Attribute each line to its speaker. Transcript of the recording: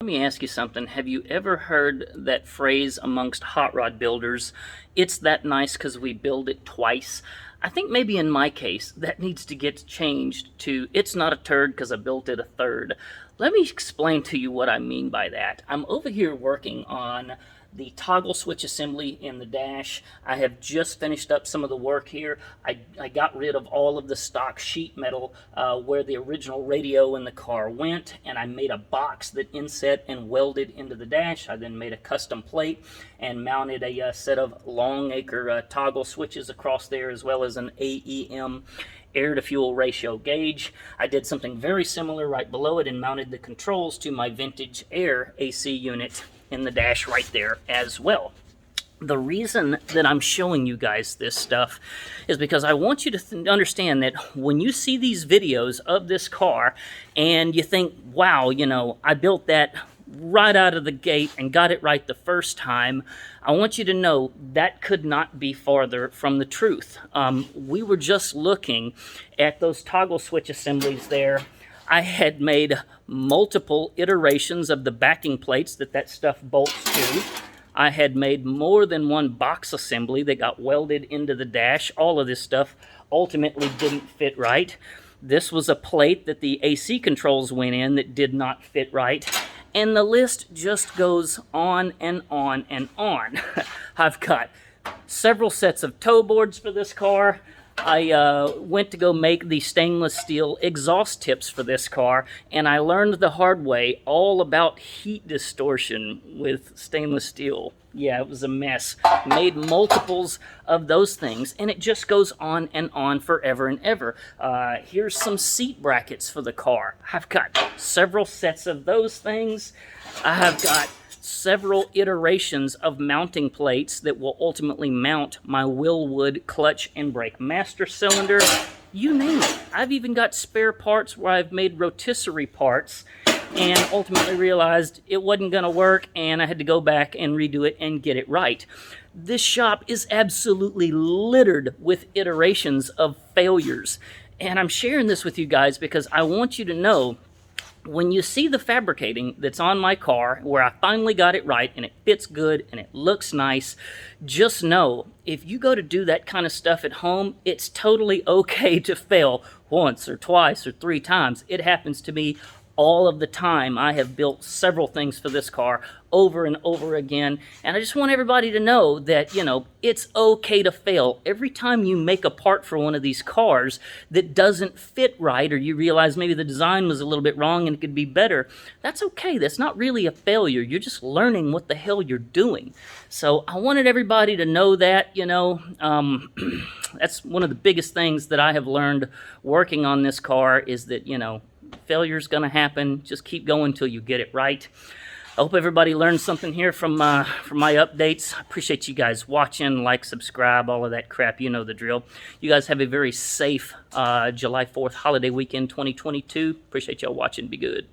Speaker 1: Let me ask you something. Have you ever heard that phrase amongst hot rod builders, it's that nice because we build it twice? I think maybe in my case, that needs to get changed to it's not a turd because I built it a third. Let me explain to you what I mean by that. I'm over here working on the toggle switch assembly in the dash. I have just finished up some of the work here. I got rid of all of the stock sheet metal where the original radio in the car went, and I made a box that inset and welded into the dash. I then made a custom plate and mounted a set of long acre toggle switches across there, as well as an AEM air to fuel ratio gauge. I did something very similar right below it and mounted the controls to my vintage air AC unit in the dash right there as well. The reason that I'm showing you guys this stuff is because I want you to understand that when you see these videos of this car and you think, wow, you know, I built that right out of the gate and got it right the first time, I want you to know that could not be farther from the truth. We were just looking at those toggle switch assemblies there. I had made multiple iterations of the backing plates that stuff bolts to. I had made more than one box assembly that got welded into the dash. All of this stuff ultimately didn't fit right. This was a plate that the AC controls went in that did not fit right. And the list just goes on and on and on. I've got several sets of toe boards for this car. I went to go make the stainless steel exhaust tips for this car, and I learned the hard way all about heat distortion with stainless steel. Yeah, it was a mess. Made multiples of those things, and it just goes on and on forever and ever. Here's some seat brackets for the car. I've got several sets of those things. I have got several iterations of mounting plates that will ultimately mount my Willwood clutch and brake master cylinder. You name it. I've even got spare parts where I've made rotisserie parts and ultimately realized it wasn't going to work, and I had to go back and redo it and get it right. This shop is absolutely littered with iterations of failures, and I'm sharing this with you guys because I want you to know, when you see the fabricating that's on my car, where I finally got it right and it fits good and it looks nice, just know if you go to do that kind of stuff at home, it's totally okay to fail once or twice or 3 times. It happens to me all of the time. I have built several things for this car over and over again, and I just want everybody to know that, you know, it's okay to fail. Every time you make a part for one of these cars that doesn't fit right, or you realize maybe the design was a little bit wrong and it could be better, that's okay. That's not really a failure. You're just learning what the hell you're doing. So I wanted everybody to know that, you know, that's one of the biggest things that I have learned working on this car, is that, you know, failure's gonna happen. Just keep going until you get it right. I hope everybody learned something here from my updates. I appreciate you guys watching, like, subscribe, all of that crap. You know the drill. You guys have a very safe July 4th holiday weekend 2022. Appreciate y'all watching. Be good.